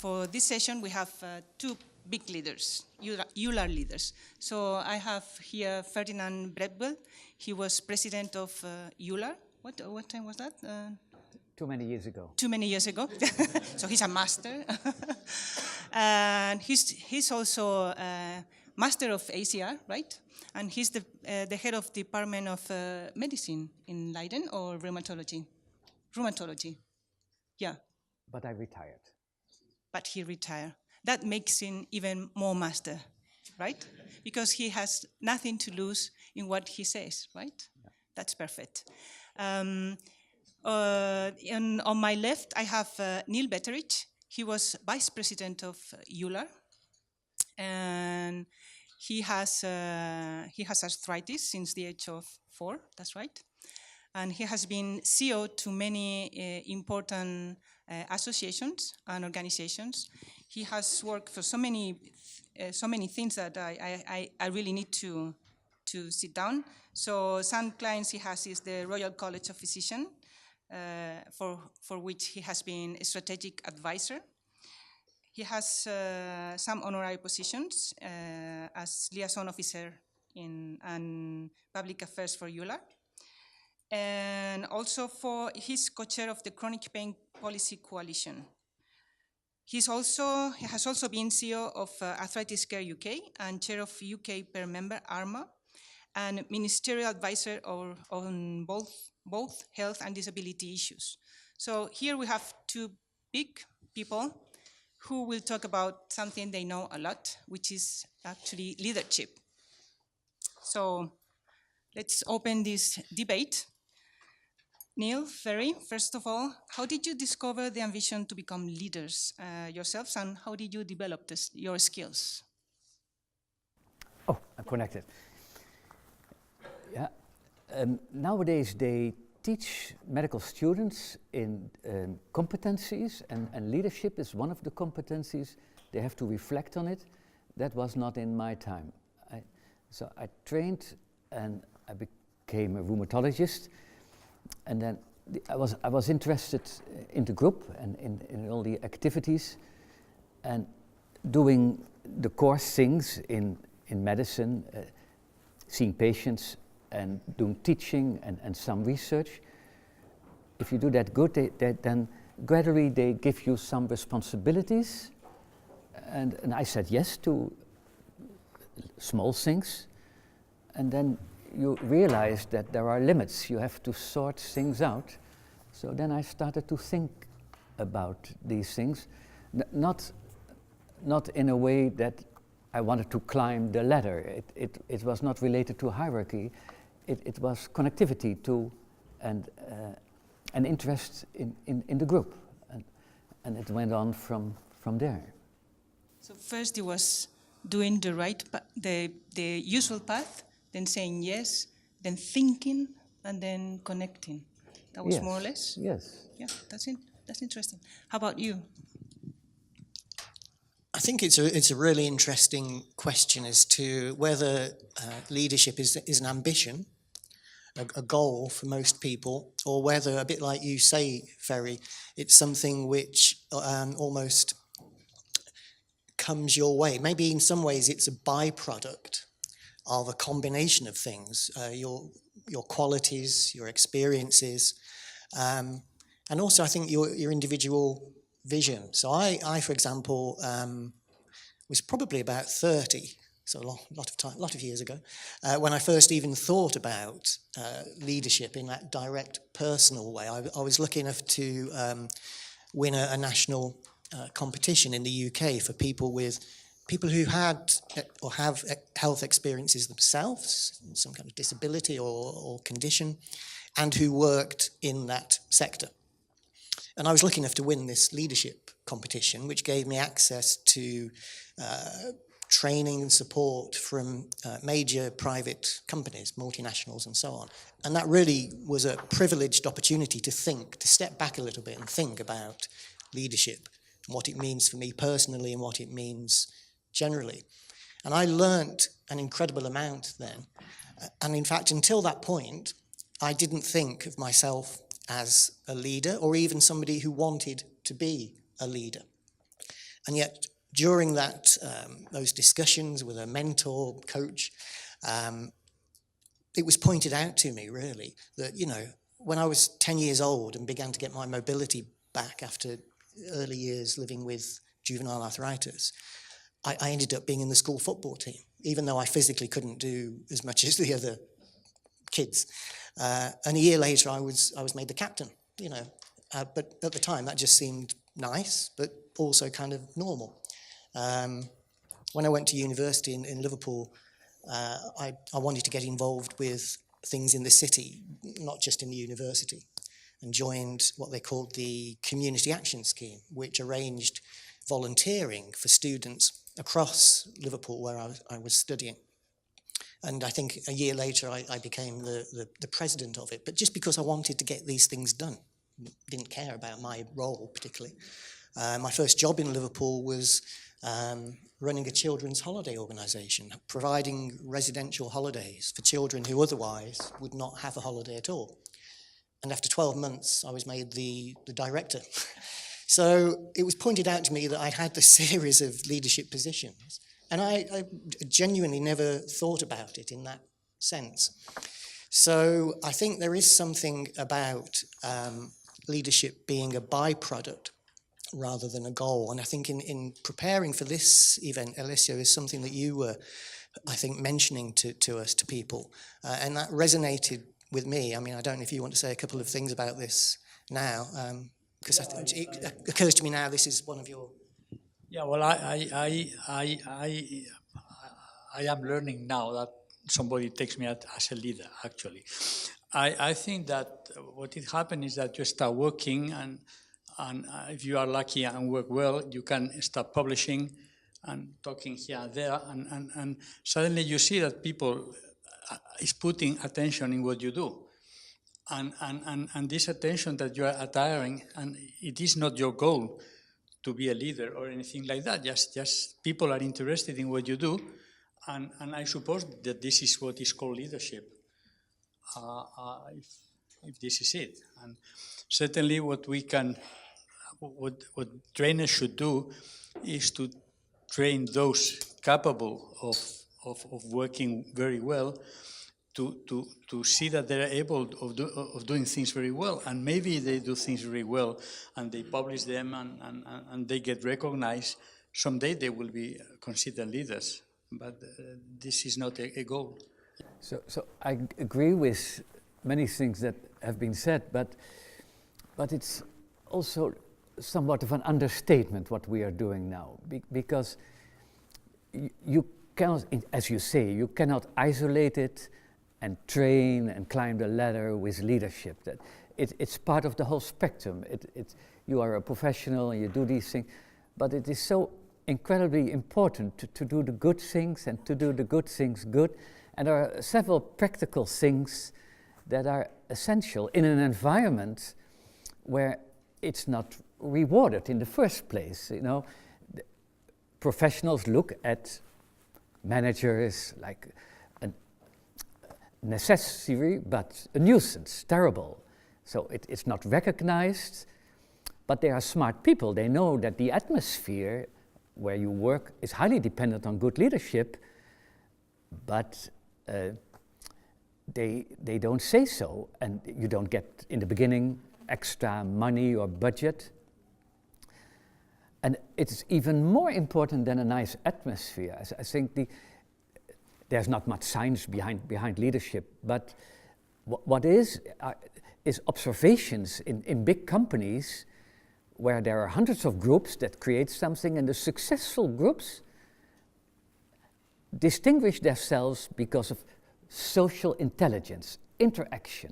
for this session, we have two big leaders, EULAR leaders. So I have here Ferdinand Breedveld. He was president of EULAR. What time was that? Too many years ago. Too many years ago. So he's a master. And he's also master of ACR, right? And he's the head of the Department of Medicine in Leiden, or Rheumatology. Rheumatology, yeah. But I retired. But he retired. That makes him even more master, right? Because he has nothing to lose in what he says, right? Yeah. That's perfect. And on my left, I have Neil Betteridge. He was vice president of EULAR, and he has arthritis since the age of 4. That's right. And he has been CEO to many important associations and organizations. He has worked for so many things that I really need to sit down. So some clients he has is the Royal College of Physicians, for which he has been a strategic advisor. He has some honorary positions as liaison officer and public affairs for EULAR. And also he's co-chair of the Chronic Pain Policy Coalition. He has also been CEO of Arthritis Care UK and chair of UK per member ARMA, and ministerial advisor on both health and disability issues. So here we have two big people who will talk about something they know a lot, which is actually leadership. So let's open this debate. Neil, Ferry, first of all, how did you discover the ambition to become leaders yourselves, and how did you develop your skills? Oh, I'm connected. Yeah. Nowadays they teach medical students in competencies, and leadership is one of the competencies. They have to reflect on it. That was not in my time. So I trained and I became a rheumatologist. And then I was interested in the group and in all the activities, and doing the course things in medicine, seeing patients and doing teaching and some research. If you do that good, then gradually they give you some responsibilities, and I said yes to small things, and then you realize that there are limits. You have to sort things out. So then I started to think about these things, not in a way that I wanted to climb the ladder. It was not related to hierarchy. It was connectivity to and an interest in the group, and it went on from there. So first it was doing the usual path, then saying yes, then thinking, and then connecting. That was more or less? Yes. Yeah, that's interesting. How about you? I think it's a really interesting question as to whether leadership is an ambition, a goal for most people, or whether, a bit like you say, Ferry, it's something which almost comes your way. Maybe in some ways it's a byproduct of a combination of things, your qualities, your experiences, and also I think your individual vision. So I for example, was probably about 30, so a lot of years ago, when I first even thought about leadership in that direct, personal way. I was lucky enough to win a national competition in the UK for people who had or have health experiences themselves, some kind of disability or condition, and who worked in that sector. And I was lucky enough to win this leadership competition, which gave me access to training and support from major private companies, multinationals and so on. And that really was a privileged opportunity to step back a little bit and think about leadership and what it means for me personally and what it means generally. And I learnt an incredible amount then. And in fact, until that point, I didn't think of myself as a leader or even somebody who wanted to be a leader. And yet, during that those discussions with a mentor, coach, it was pointed out to me, really, that, you know, when I was 10 years old and began to get my mobility back after early years living with juvenile arthritis, I ended up being in the school football team, even though I physically couldn't do as much as the other kids. And a year later, I was made the captain, you know. But at the time, that just seemed nice, but also kind of normal. When I went to university in Liverpool, I wanted to get involved with things in the city, not just in the university, and joined what they called the Community Action Scheme, which arranged volunteering for students across Liverpool where I was studying. And I think a year later, I became the president of it. But just because I wanted to get these things done, didn't care about my role particularly. My first job in Liverpool was running a children's holiday organisation, providing residential holidays for children who otherwise would not have a holiday at all. And after 12 months, I was made the director. So it was pointed out to me that I'd had this series of leadership positions, and I genuinely never thought about it in that sense. So I think there is something about leadership being a byproduct rather than a goal. And I think in preparing for this event, Alessio, is something that you were, I think, mentioning to us, to people. And that resonated with me. I mean, I don't know if you want to say a couple of things about this now, because it occurs to me now this is one of your... Yeah, well, I am learning now that somebody takes me as a leader, actually. I think that what it happened is that you start working, and if you are lucky and work well, you can start publishing and talking here and there, and suddenly you see that people is putting attention in what you do. And this attention that you are attiring, and it is not your goal to be a leader or anything like that, just people are interested in what you do, and I suppose that this is what is called leadership, if this is it. And certainly what trainers should do is to train those capable of working very well, to see that they're able of doing things very well, and maybe they do things very well and they publish them and they get recognized. Someday they will be considered leaders, but this is not a goal. So I agree with many things that have been said, but it's also somewhat of an understatement what we are doing now, because you cannot, as you say, you cannot isolate it and train and climb the ladder with leadership. That it's part of the whole spectrum. You are a professional and you do these things, but it is so incredibly important to do the good things and to do the good things good. And there are several practical things that are essential in an environment where it's not rewarded in the first place. You know, professionals look at managers like a necessary but a nuisance, terrible. So it's not recognized, but they are smart people. They know that the atmosphere where you work is highly dependent on good leadership, but they don't say so, and you don't get in the beginning extra money or budget. And it's even more important than a nice atmosphere. I think there's not much science behind leadership, but what is observations in big companies where there are hundreds of groups that create something, and the successful groups distinguish themselves because of social intelligence, interaction,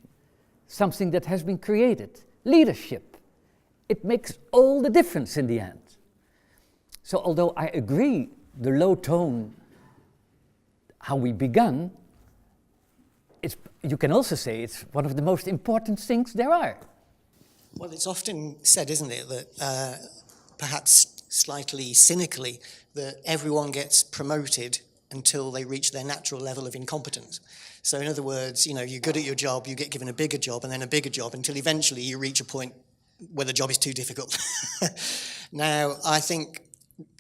something that has been created, leadership. It makes all the difference in the end. So although I agree, the low tone, how we began, you can also say it's one of the most important things there are. Well, it's often said, isn't it, that perhaps slightly cynically, that everyone gets promoted until they reach their natural level of incompetence. So in other words, you know, you're good at your job, you get given a bigger job and then a bigger job until eventually you reach a point where the job is too difficult. Now, I think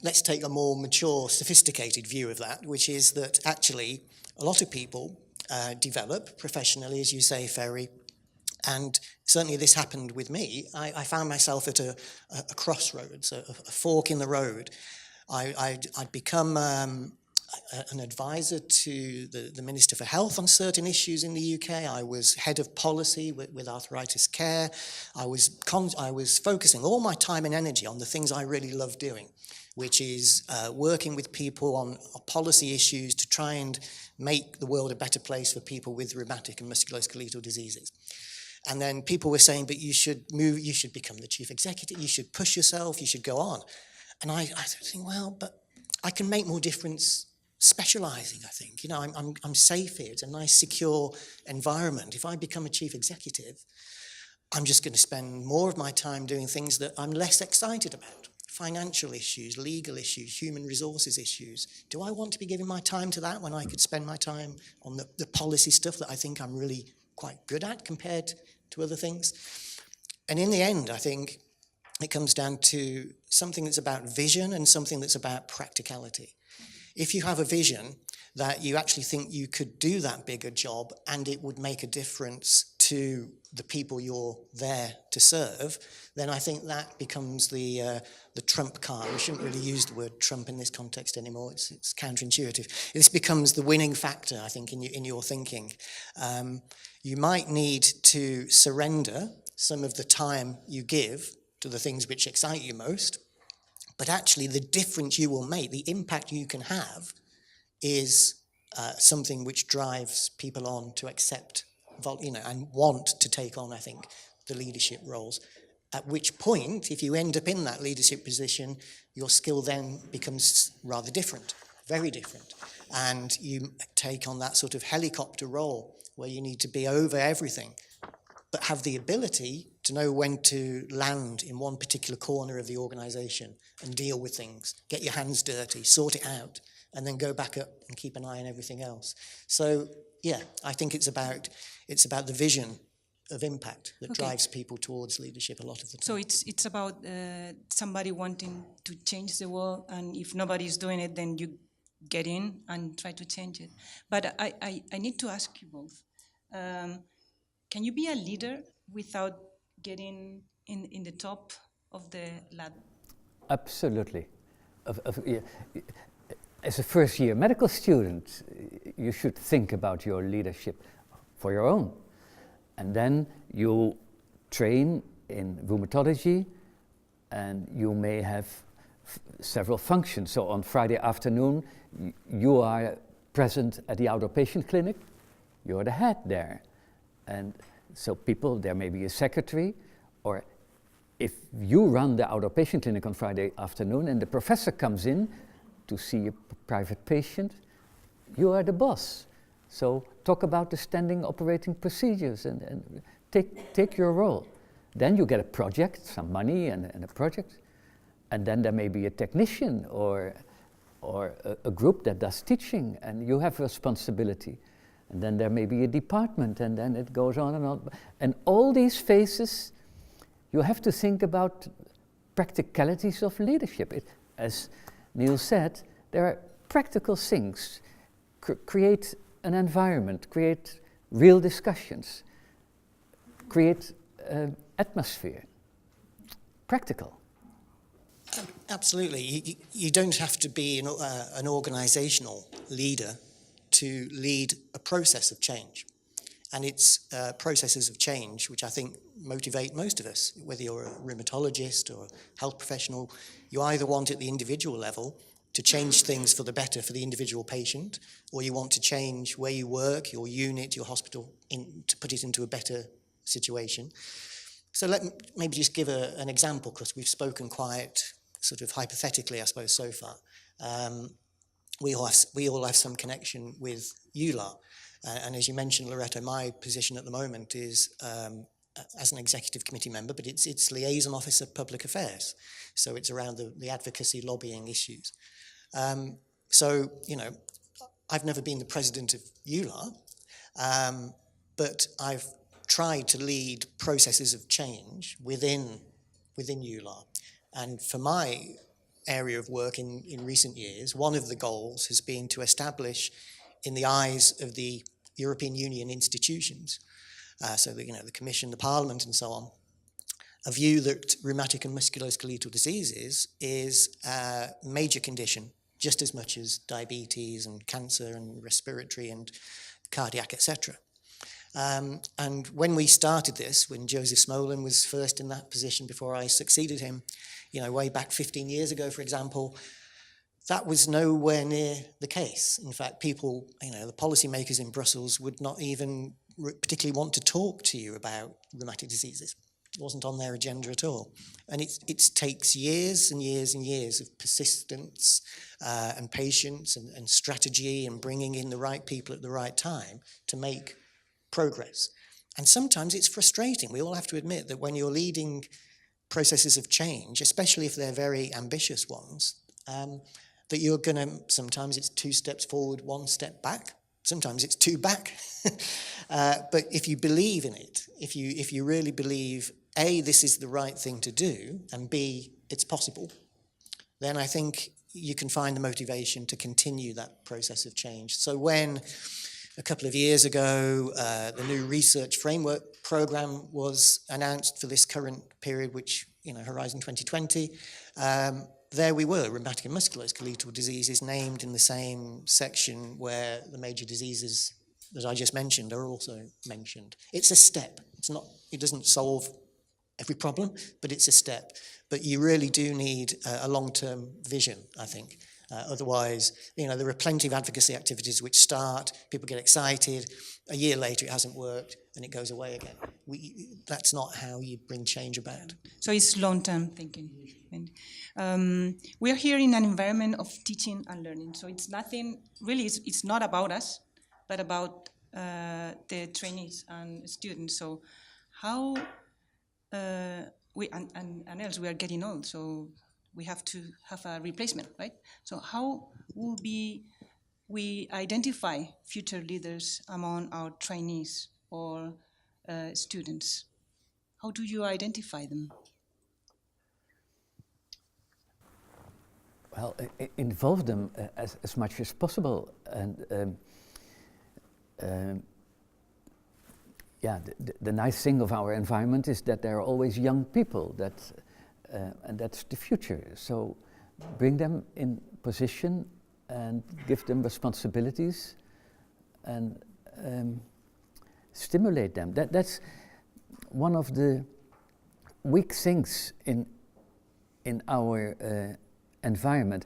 let's take a more mature, sophisticated view of that, which is that actually a lot of people develop professionally, as you say, Ferry, and certainly this happened with me. I found myself at a crossroads, a fork in the road. I'd become an advisor to the Minister for Health on certain issues in the UK. I was head of policy with arthritis care. I was focusing all my time and energy on the things I really love doing, which is working with people on policy issues to try and make the world a better place for people with rheumatic and musculoskeletal diseases. And then people were saying, but you should move, you should become the chief executive, you should push yourself, you should go on. And I think, well, but I can make more difference specializing, I think. You know, I'm safe here, it's a nice, secure environment. If I become a chief executive, I'm just going to spend more of my time doing things that I'm less excited about. Financial issues, legal issues, human resources issues. Do I want to be giving my time to that when I could spend my time on the policy stuff that I think I'm really quite good at compared to other things? And in the end, I think it comes down to something that's about vision and something that's about practicality. If you have a vision that you actually think you could do that bigger job and it would make a difference to the people you're there to serve, then I think that becomes the trump card. We shouldn't really use the word Trump in this context anymore. It's counterintuitive. This becomes the winning factor, I think, in your thinking. You might need to surrender some of the time you give to the things which excite you most, but actually the difference you will make, the impact you can have, is something which drives people on to accept, and want to take on, I think, the leadership roles. At which point, if you end up in that leadership position, your skill then becomes rather different, very different. And you take on that sort of helicopter role where you need to be over everything, but have the ability to know when to land in one particular corner of the organization and deal with things, get your hands dirty, sort it out, and then go back up and keep an eye on everything else. So, yeah, I think it's about the vision of impact that drives people towards leadership a lot of the time. So it's about somebody wanting to change the world, and if nobody's doing it, then you get in and try to change it. But I need to ask you both, can you be a leader without getting in the top of the ladder? Absolutely. Yeah. As a first-year medical student, you should think about your leadership for your own. And then you train in rheumatology, and you may have several functions. So on Friday afternoon, you are present at the outpatient clinic. You're the head there. And so there may be a secretary, or if you run the outpatient clinic on Friday afternoon and the professor comes in to see a private patient, you are the boss. So talk about the standing operating procedures and take your role. Then you get a project, some money and a project, and then there may be a technician or a group that does teaching, and you have responsibility. And then there may be a department, and then it goes on and on. And all these phases, you have to think about practicalities of leadership. As Neil said, there are practical things. Create an environment, create real discussions, create atmosphere. Practical. Absolutely. You don't have to be an organizational leader to lead a process of change. And it's processes of change which I think motivate most of us, whether you're a rheumatologist or a health professional. You either want at the individual level to change things for the better for the individual patient, or you want to change where you work, your unit, your hospital, to put it into a better situation. So let me maybe just give an example, because we've spoken quite sort of hypothetically, I suppose, so far. We all have some connection with EULAR. And as you mentioned, Loreto, my position at the moment is as an executive committee member, but it's liaison officer public affairs. So it's around the advocacy lobbying issues. So, I've never been the president of EULAR, but I've tried to lead processes of change within EULAR. And for my area of work in recent years. One of the goals has been to establish, in the eyes of the European Union institutions, so the Commission, the Parliament, and so on, a view that rheumatic and musculoskeletal diseases is a major condition, just as much as diabetes and cancer and respiratory and cardiac, etc. And when we started this, when Joseph Smolin was first in that position before I succeeded him, way back 15 years ago, for example, that was nowhere near the case. In fact, people, the policymakers in Brussels would not even particularly want to talk to you about rheumatic diseases. It wasn't on their agenda at all. And it takes years and years and years of persistence and patience and strategy and bringing in the right people at the right time to make progress. And sometimes it's frustrating. We all have to admit that when you're leading processes of change, especially if they're very ambitious ones, that you're going to, sometimes it's 2 steps forward, 1 step back. Sometimes it's 2 back. But if you believe in it, if you really believe, A, this is the right thing to do, and B, it's possible, then I think you can find the motivation to continue that process of change. So when a couple of years ago, the new research framework program was announced for this current period, which, Horizon 2020, there we were, rheumatic and musculoskeletal diseases named in the same section where the major diseases that I just mentioned are also mentioned. It's a step. It doesn't solve every problem, but it's a step. But you really do need a long-term vision, I think. Otherwise, there are plenty of advocacy activities which start, people get excited, a year later it hasn't worked, and it goes away again. That's not how you bring change about. So it's long-term thinking. And, we are here in an environment of teaching and learning. So it's nothing, really, it's not about us, but about the trainees and students. So how, and else we are getting old, so we have to have a replacement, right? So how will we identify future leaders among our trainees or students? How do you identify them? Well, involve them as much as possible, and the nice thing of our environment is that there are always young people and that's the future. So bring them in position and give them responsibilities and stimulate them. That's one of the weak things in our environment.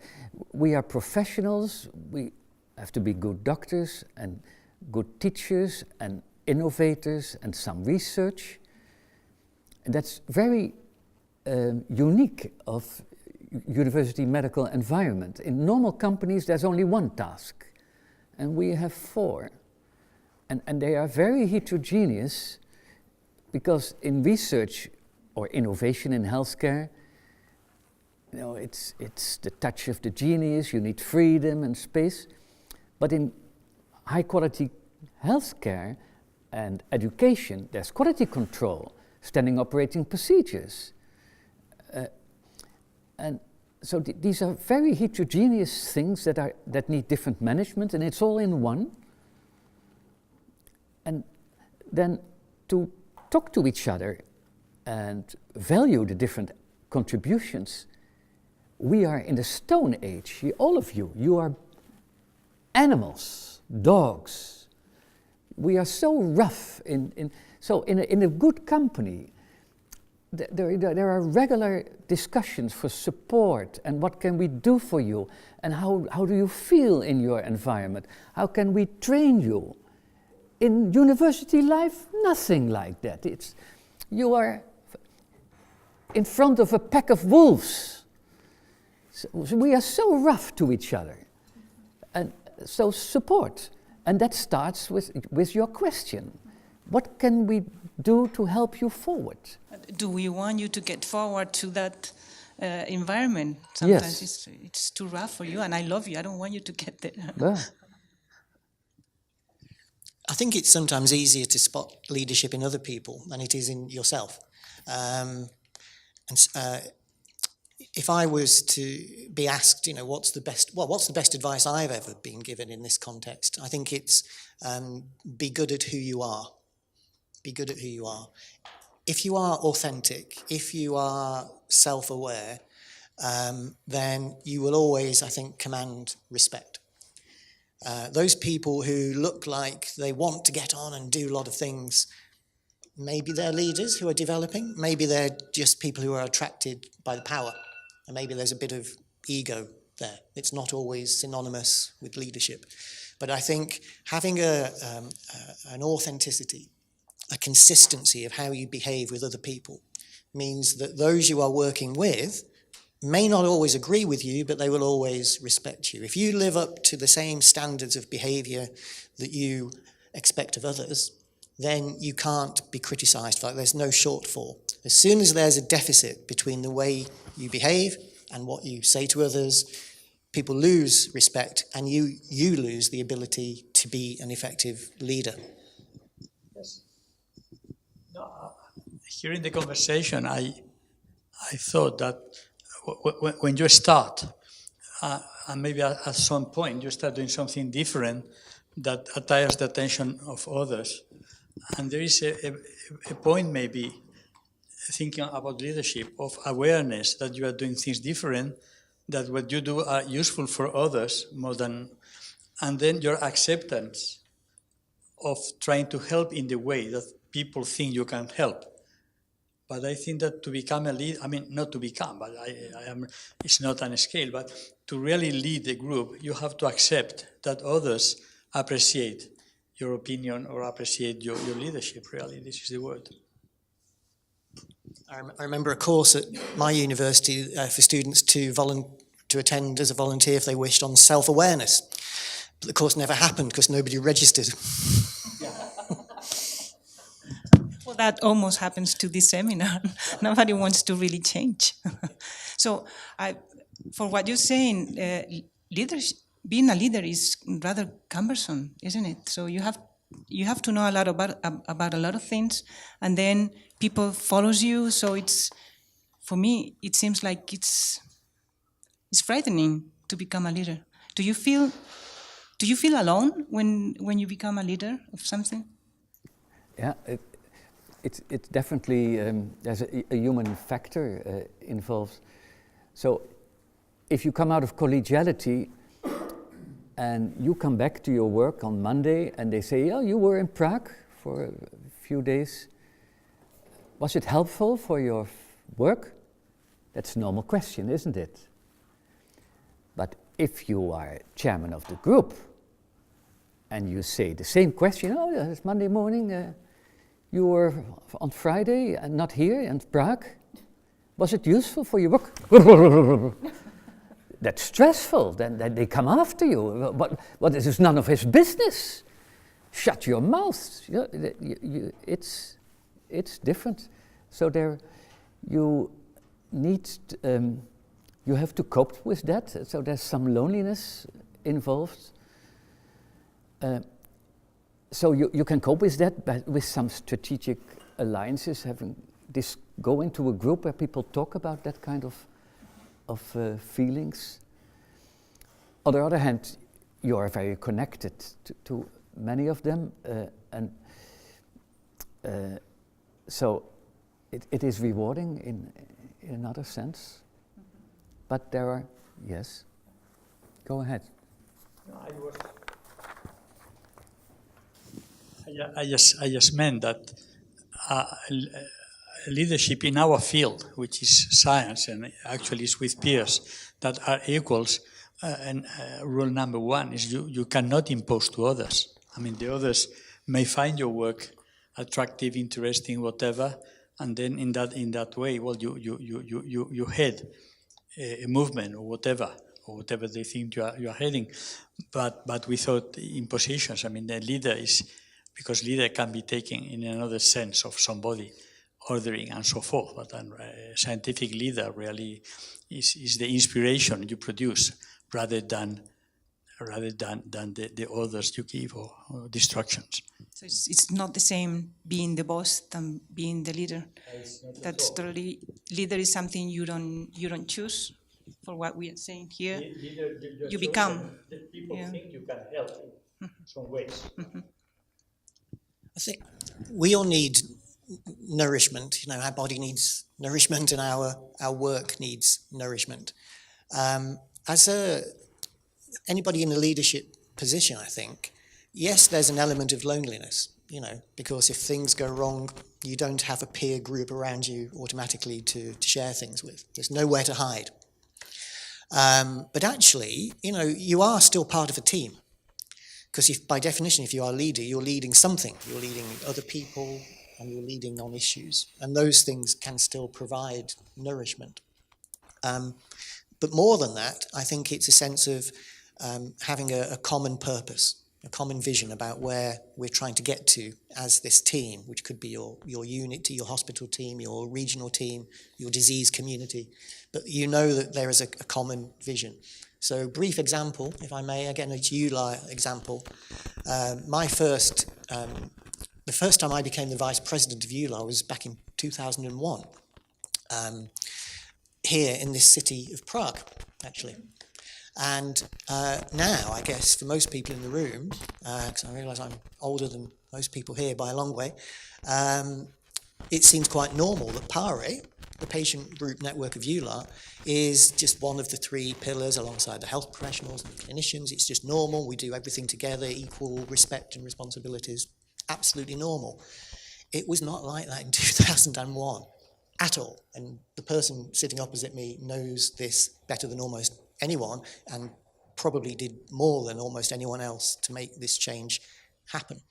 We are professionals. We have to be good doctors and good teachers and innovators and some research. And that's very unique of university medical environment. In normal companies, there's only one task, and we have 4. And they are very heterogeneous, because in research or innovation in healthcare, it's the touch of the genius, you need freedom and space. But in high quality healthcare and education, there's quality control, standing operating procedures. And so these are very heterogeneous things that need different management, and it's all in one. And then to talk to each other and value the different contributions. We are in the Stone Age, all of you are animals, dogs. We are so rough. So in a good company, there are regular discussions for support and what can we do for you and how do you feel in your environment? How can we train you? In university life, nothing like that. You are in front of a pack of wolves. So we are so rough to each other. And so support. And that starts with your question. What can we do to help you forward? Do we want you to get forward to that environment? Sometimes yes. It's too rough for you, and I love you. I don't want you to get there. Yeah. I think it's sometimes easier to spot leadership in other people than it is in yourself. if I was to be asked, what's the best advice I've ever been given in this context? I think it's be good at who you are. Be good at who you are. If you are authentic, if you are self-aware, then you will always, I think, command respect. Those people who look like they want to get on and do a lot of things, maybe they're leaders who are developing, maybe they're just people who are attracted by the power, and maybe there's a bit of ego there. It's not always synonymous with leadership. But I think having an authenticity, a consistency of how you behave with other people, means that those you are working with may not always agree with you, but they will always respect you. If you live up to the same standards of behaviour that you expect of others, then you can't be criticised for that. There's no shortfall. As soon as there's a deficit between the way you behave and what you say to others, people lose respect, and you lose the ability to be an effective leader. Yes. No, hearing the conversation, I thought that when you start, and maybe at some point you start doing something different that attires the attention of others, and there is a point maybe thinking about leadership of awareness that you are doing things different, that what you do are useful for others more than, and then your acceptance of trying to help in the way that people think you can help. But I think that to become a leader, not to become, but it's not on a scale, but to really lead the group, you have to accept that others appreciate your opinion or appreciate your leadership, really. This is the word. I remember a course at my university for students to attend as a volunteer if they wished on self-awareness. But the course never happened because nobody registered. Well, that almost happens to this seminar. Nobody wants to really change. So, for what you're saying, being a leader is rather cumbersome, isn't it? So you have to know a lot about a lot of things, and then people follows you. So for me, it seems like it's frightening to become a leader. Do you feel alone when you become a leader of something? Yeah. It's definitely, there's a human factor involved. So if you come out of collegiality and you come back to your work on Monday and they say, yeah, you were in Prague for a few days. Was it helpful for your work? That's a normal question, isn't it? But if you are chairman of the group and you say the same question, oh, yeah, it's Monday morning, you were on Friday and not here in Prague. Was it useful for your work? That's stressful. Then they come after you. What is this? None of his business. Shut your mouth. It's different. So you need. You have to cope with that. So there's some loneliness involved. So you can cope with that with some strategic alliances, go into a group where people talk about that kind of feelings. On the other hand, you are very connected to many of them, and so it is rewarding in another sense. But there are, yes, go ahead. I just meant that leadership in our field, which is science and actually is with peers that are equals, and rule number one is you cannot impose to others. The others may find your work attractive, interesting, whatever, and then in that way, well, you head a movement or whatever they think you are heading, but without impositions. The leader is. Because leader can be taken in another sense of somebody ordering and so forth, but a scientific leader really is the inspiration you produce rather than rather than the orders you give or the instructions. So it's not the same being the boss than being the leader. That's totally, leader is something you don't choose. For what we are saying here, you become. People Yeah. think you can help in some ways. I think we all need nourishment. You know, our body needs nourishment, and our work needs nourishment. Anybody in a leadership position, I think, yes, there's an element of loneliness. You know, because if things go wrong, you don't have a peer group around you automatically to share things with. There's nowhere to hide. But actually, you know, you are still part of a team. Because by definition, if you are a leader, you're leading something. You're leading other people, and you're leading on issues. And those things can still provide nourishment. But more than that, I think it's a sense of having a common purpose, a common vision about where we're trying to get to as this team, which could be your unit, your hospital team, your regional team, your disease community. But you know that there is a common vision. So brief example, if I may, again, a EULAR example. The first time I became the vice president of EULAR was back in 2001, here in this city of Prague, actually. And now, I guess, for most people in the room, because I realise I'm older than most people here by a long way, it seems quite normal that PARE, the patient group network of EULAR, is just one of the three pillars alongside the health professionals and the clinicians. It's just normal. We do everything together, equal respect and responsibilities. Absolutely normal. It was not like that in 2001 at all. And the person sitting opposite me knows this better than almost anyone, and probably did more than almost anyone else to make this change happen.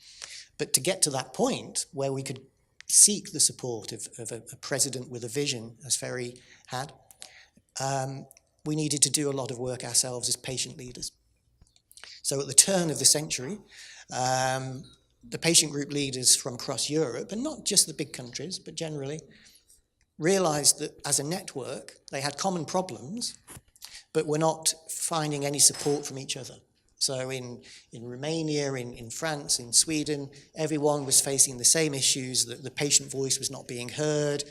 But to get to that point where we could seek the support of a president with a vision, as Ferry had, we needed to do a lot of work ourselves as patient leaders. So at the turn of the century, the patient group leaders from across Europe, and not just the big countries, but generally, realized that as a network, they had common problems, but were not finding any support from each other. So in Romania, in France, in Sweden, everyone was facing the same issues, that the patient voice was not being heard,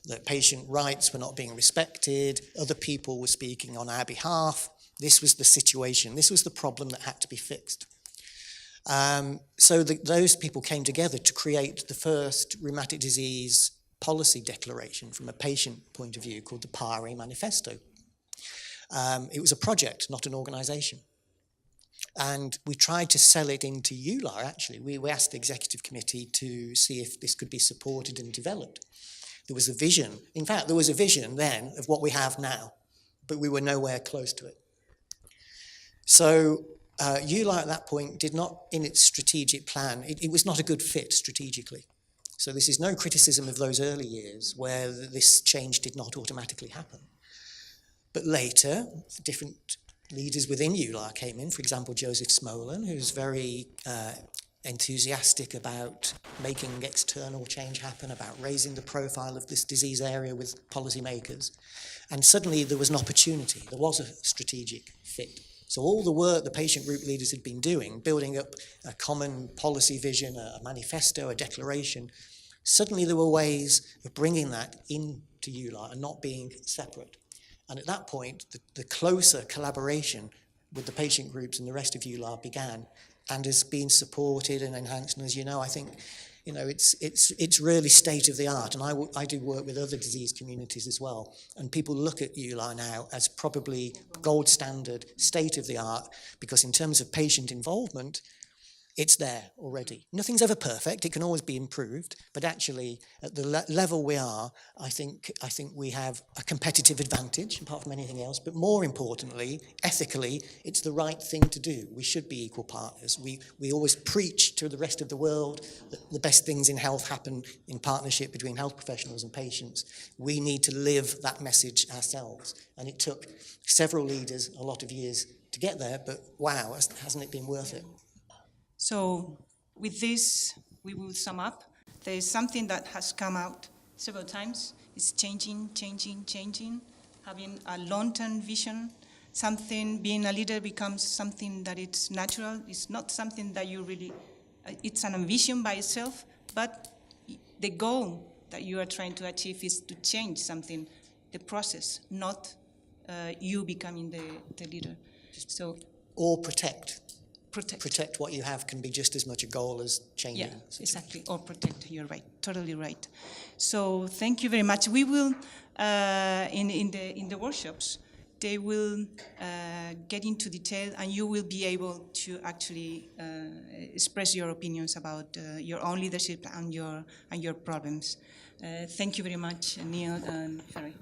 that patient rights were not being respected, other people were speaking on our behalf. This was the situation, this was the problem that had to be fixed. So those people came together to create the first rheumatic disease policy declaration from a patient point of view called the PARE Manifesto. It was a project, not an organisation. And we tried to sell it into EULAR, actually. We asked the executive committee to see if this could be supported and developed. There was a vision. In fact, there was a vision then of what we have now, but we were nowhere close to it. So EULAR at that point did not, in its strategic plan, it was not a good fit strategically. So this is no criticism of those early years where this change did not automatically happen. But later, different leaders within EULAR came in, for example, Joseph Smolin, who's very enthusiastic about making external change happen, about raising the profile of this disease area with policymakers. And suddenly there was an opportunity, there was a strategic fit. So all the work the patient group leaders had been doing, building up a common policy vision, a manifesto, a declaration, suddenly there were ways of bringing that into EULAR and not being separate. And at that point, the closer collaboration with the patient groups and the rest of EULAR began, and has been supported and enhanced. And as you know, I think, you know, it's really state of the art. And I do work with other disease communities as well. And people look at EULAR now as probably gold standard, state of the art, because in terms of patient involvement, it's there already. Nothing's ever perfect. It can always be improved. But actually, at the level we are, I think we have a competitive advantage, apart from anything else. But more importantly, ethically, it's the right thing to do. We should be equal partners. We always preach to the rest of the world that the best things in health happen in partnership between health professionals and patients. We need to live that message ourselves. And it took several leaders a lot of years to get there. But wow, hasn't it been worth it? So with this, we will sum up. There is something that has come out several times. It's changing, having a long-term vision, something, being a leader becomes something that it's natural. It's not something that you really, it's an ambition by itself, but the goal that you are trying to achieve is to change something, the process, not you becoming the leader. So, or protect. protect. Protect what you have can be just as much a goal as changing. Yeah, exactly. Or protect. You're right. Totally right. So thank you very much. We will in the workshops, they will get into detail, and you will be able to actually express your opinions about your own leadership and your problems. Thank you very much, Neil and Ferry.